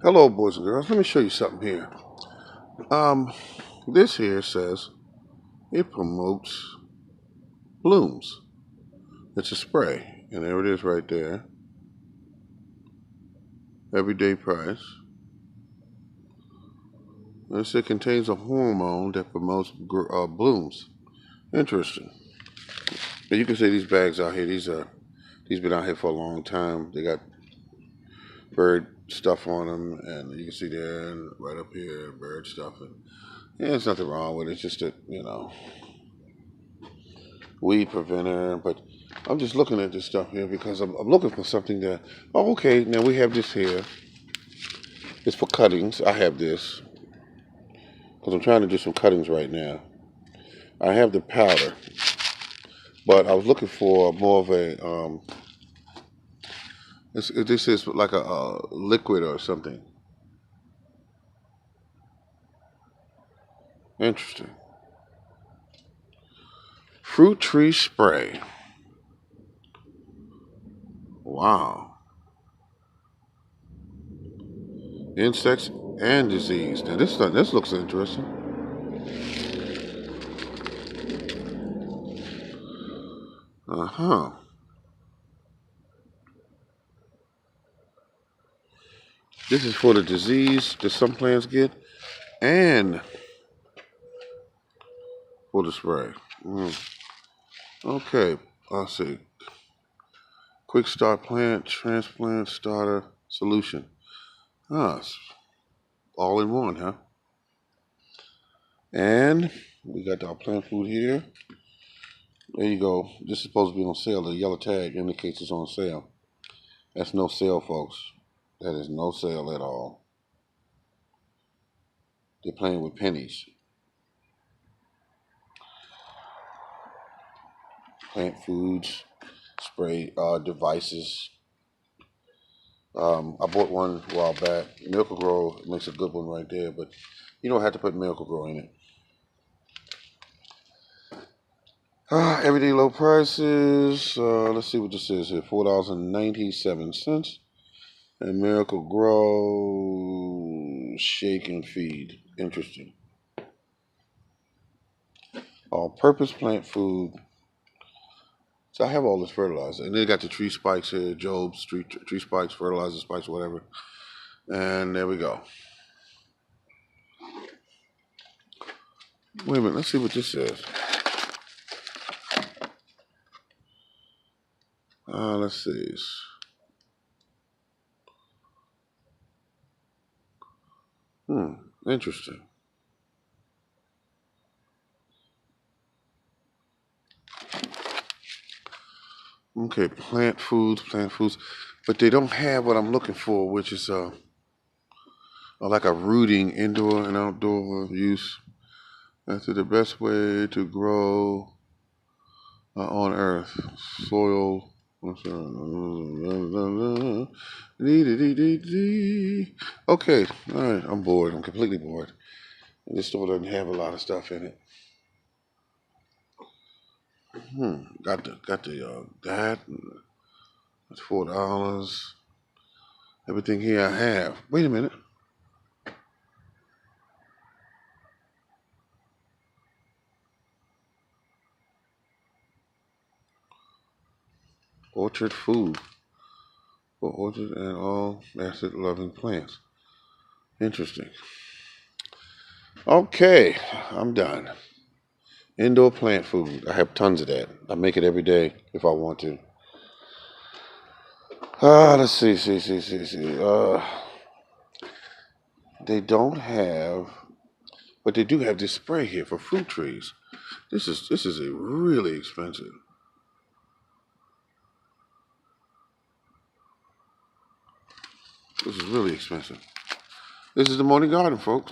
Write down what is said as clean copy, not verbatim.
Hello, boys and girls. Let me show you something here. Um, this here says it promotes blooms. It's a spray, and there it is right there. Everyday price. It contains a hormone that promotes blooms. Interesting. And you can see these bags out here. These been out here for a long time. They got bird stuff on them, and you can see there and right up here bird stuff. And yeah, there's nothing wrong with it. It's just that weed preventer. But I'm just looking at this stuff here because I'm looking for something that. Oh, okay. Now we have this here. It's for cuttings. I have this because I'm trying to do some cuttings right now. I have the powder, but I was looking for more of a. This is like a liquid or something. Interesting. Fruit tree spray. Wow. Insects and disease. Now this looks interesting. Uh-huh. This is for the disease that some plants get and for the spray. Okay, let's see. Quick start plant, transplant starter solution. It's all in one, huh? And we got our plant food here. There you go. This is supposed to be on sale. The yellow tag indicates it's on sale. That's no sale, folks. That is no sale at all. They're playing with pennies. Plant foods, spray devices. I bought one a while back. Miracle-Gro makes a good one right there, but you don't have to put Miracle-Gro in it. Everyday low prices. Let's see what this is here. $4.97. And Miracle-Gro shake and feed. Interesting. All-purpose plant food. So I have all this fertilizer, and they got the tree spikes here, Job's tree spikes, fertilizer spikes, whatever. And there we go. Wait a minute. Let's see what this says. Let's see. Interesting. Okay, plant foods, but they don't have what I'm looking for, which is like a rooting indoor and outdoor use. That's the best way to grow on Earth. Soil. Okay, all right. I'm bored. I'm completely bored. This store doesn't have a lot of stuff in it. Got the that. That's $4. Everything here I have. Wait a minute. Orchard food for orchard and all acid-loving plants. Interesting. Okay, I'm done. Indoor plant food. I have tons of that. I make it every day if I want to. Let's see. They don't have, but they do have this spray here for fruit trees. This is a really expensive. This is really expensive. This is the Morning Garden, folks.